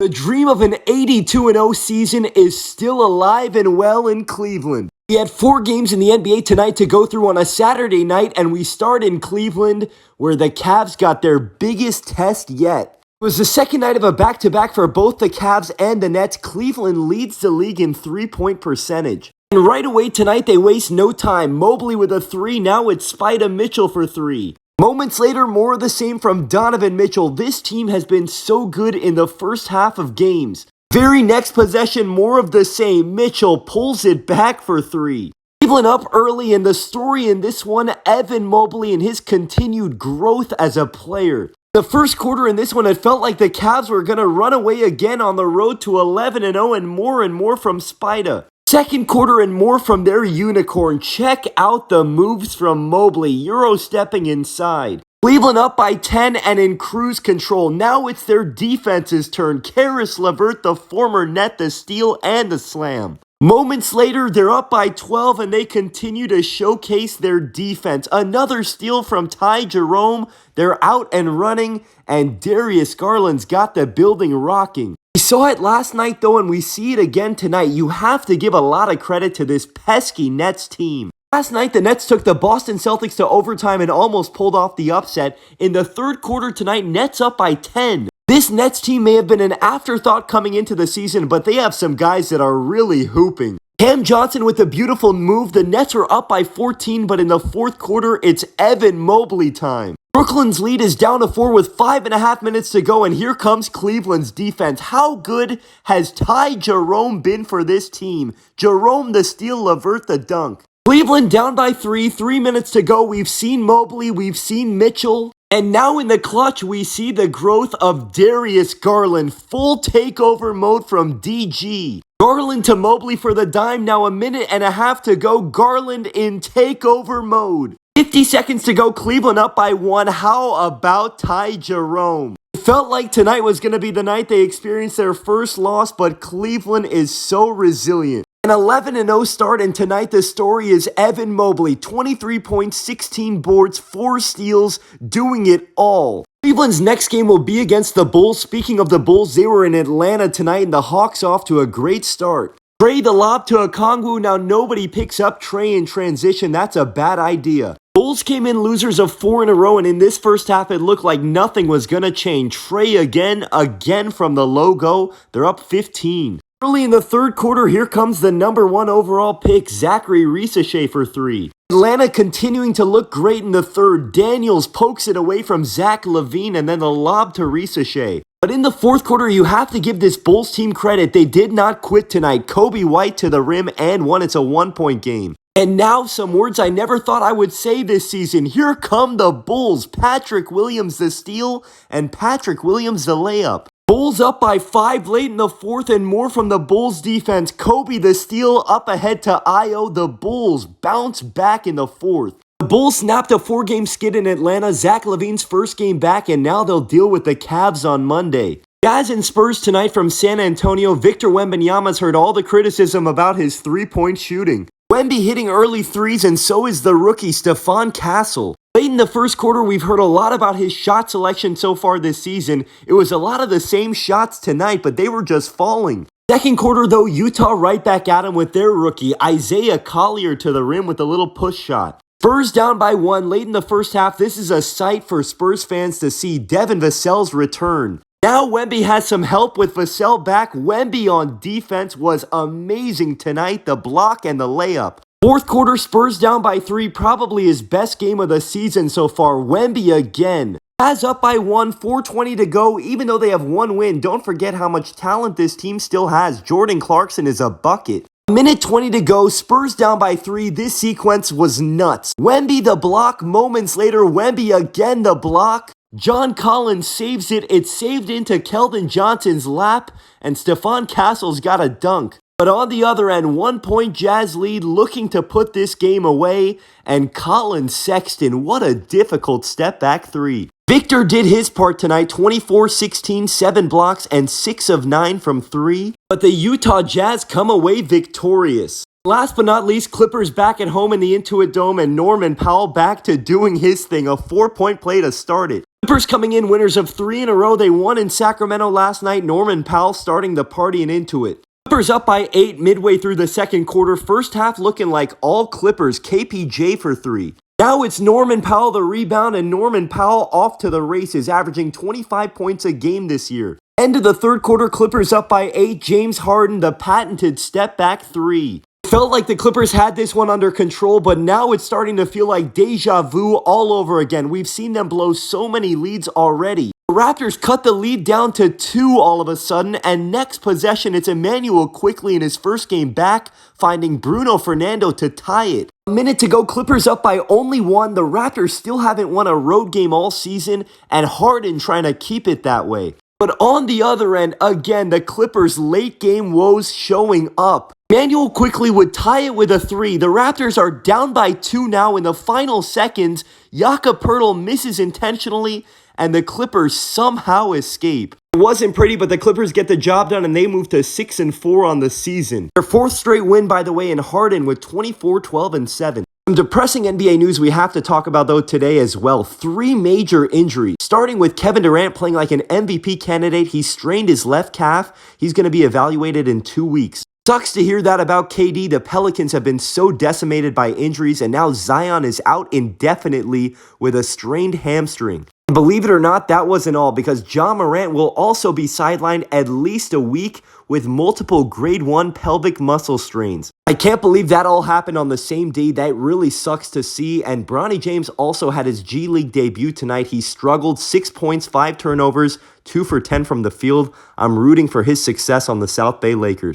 The dream of an 82-0 season is still alive and well in Cleveland. We had 4 games in the NBA tonight to go through on a Saturday night, and we start in Cleveland, where the Cavs got their biggest test yet. It was the second night of a back-to-back for both the Cavs and the Nets. Cleveland leads the league in three-point percentage. And right away tonight, they waste no time. Mobley with a 3, now it's Spida Mitchell for 3. Moments later, more of the same from Donovan Mitchell. This team has been so good in the first half of games. Very next possession, more of the same. Mitchell pulls it back for 3. Cleveland up early, and the story in this one, Evan Mobley and his continued growth as a player. The first quarter in this one, it felt like the Cavs were going to run away again on the road to 11-0 and more from Spida. Second quarter and more from their unicorn. Check out the moves from Mobley, Euro stepping inside. Cleveland up by 10 and in cruise control. Now it's their defense's turn. Caris LeVert, the former net, the steal and the slam. Moments later, they're up by 12 and they continue to showcase their defense. Another steal from Ty Jerome. They're out and running, and Darius Garland's got the building rocking. We saw it last night though, and we see it again tonight. You have to give a lot of credit to this pesky Nets team. Last night, the Nets took the Boston Celtics to overtime and almost pulled off the upset. In the third quarter tonight, Nets up by 10. This Nets team may have been an afterthought coming into the season, but they have some guys that are really hooping. Cam Johnson with a beautiful move. The Nets are up by 14, but in the fourth quarter, it's Evan Mobley time. Brooklyn's lead is down to 4 with 5.5 minutes to go, and here comes Cleveland's defense. How good has Ty Jerome been for this team? Jerome the steal, LeVert the dunk. Cleveland down by 3 minutes to go. We've seen Mobley, we've seen Mitchell, and now in the clutch, we see the growth of Darius Garland. Full takeover mode from DG. Garland to Mobley for the dime. Now 1.5 minutes to go. Garland in takeover mode. 50 seconds to go. Cleveland up by 1. How about Ty Jerome? It felt like tonight was going to be the night they experienced their first loss, but Cleveland is so resilient. An 11-0 start, and tonight the story is Evan Mobley. 23 points, 16 boards, 4 steals, doing it all. Cleveland's next game will be against the Bulls. Speaking of the Bulls, they were in Atlanta tonight, and the Hawks off to a great start. Trey the lob to Okongwu. Now nobody picks up Trey in transition. That's a bad idea. Bulls came in losers of 4 in a row, and in this first half, it looked like nothing was going to change. Trey again from the logo. They're up 15. Early in the third quarter, here comes the number 1 overall pick, Zachary Risachet for 3. Atlanta continuing to look great in the third. Daniels pokes it away from Zach LaVine, and then the lob to Risachet. But in the fourth quarter, you have to give this Bulls team credit. They did not quit tonight. Kobe White to the rim and one. It's a 1-point game. And now some words I never thought I would say this season. Here come the Bulls. Patrick Williams the steal and Patrick Williams the layup. Bulls up by 5 late in the fourth, and more from the Bulls defense. Kobe the steal up ahead to Ayo. The Bulls bounce back in the fourth. The Bulls snapped a 4-game skid in Atlanta. Zach LaVine's first game back, and now they'll deal with the Cavs on Monday. Jazz and Spurs tonight from San Antonio. Victor Wembanyama's heard all the criticism about his 3-point shooting. Wemby hitting early threes, and so is the rookie Stephon Castle. Late in the first quarter, we've heard a lot about his shot selection so far this season. It was a lot of the same shots tonight, but they were just falling. Second quarter, though, Utah right back at him with their rookie, Isaiah Collier to the rim with a little push shot. Spurs down by 1 late in the first half. This is a sight for Spurs fans to see. Devin Vassell's return. Now Wemby has some help with Vassell back. Wemby on defense was amazing tonight. The block and the layup. Fourth quarter, Spurs down by 3, probably his best game of the season so far. Wemby again. Jazz up by 1, 4:20 to go. Even though they have 1 win, don't forget how much talent this team still has. Jordan Clarkson is a bucket. 1:20 to go. Spurs down by 3. This sequence was nuts. Wemby the block. Moments later, Wemby again the block. John Collins saves it. It's saved into Keldon Johnson's lap, and Stephon Castle's got a dunk. But on the other end, 1-point Jazz lead, looking to put this game away, and Colin Sexton, what a difficult step-back 3. Victor did his part tonight, 24-16, 7 blocks, and 6 of 9 from 3. But the Utah Jazz come away victorious. Last but not least, Clippers back at home in the Intuit Dome, and Norman Powell back to doing his thing, a 4-point play to start it. Clippers coming in winners of 3 in a row. They won in Sacramento last night. Norman Powell starting the party and into it. Clippers up by 8 midway through the second quarter. First half looking like all Clippers. KPJ for 3. Now it's Norman Powell the rebound, and Norman Powell off to the races, averaging 25 points a game this year. End of the third quarter, Clippers up by 8. James Harden, the patented step back 3. Felt like the Clippers had this one under control, but now it's starting to feel like deja vu all over again. We've seen them blow so many leads already. The Raptors cut the lead down to 2 all of a sudden, and next possession, it's Emmanuel quickly in his first game back, finding Bruno Fernando to tie it. A minute to go, Clippers up by only 1. The Raptors still haven't won a road game all season, and Harden trying to keep it that way. But on the other end, again, the Clippers' late game woes showing up. Emmanuel quickly would tie it with a 3. The Raptors are down by 2 now in the final seconds. Jakob Poeltl misses intentionally, and the Clippers somehow escape. It wasn't pretty, but the Clippers get the job done, and they move to 6-4 on the season. Their 4th straight win, by the way, in Harden with 24, 12, and 7. Some depressing NBA news we have to talk about, though, today as well. 3 major injuries. Starting with Kevin Durant playing like an MVP candidate. He strained his left calf. He's going to be evaluated in 2 weeks. Sucks to hear that about KD. The Pelicans have been so decimated by injuries, and now Zion is out indefinitely with a strained hamstring. Believe it or not, that wasn't all, because Ja Morant will also be sidelined at least a week with multiple grade 1 pelvic muscle strains. I can't believe that all happened on the same day. That really sucks to see. And Bronny James also had his G League debut tonight. He struggled, 6 points, 5 turnovers, 2 for 10 from the field. I'm rooting for his success on the South Bay Lakers.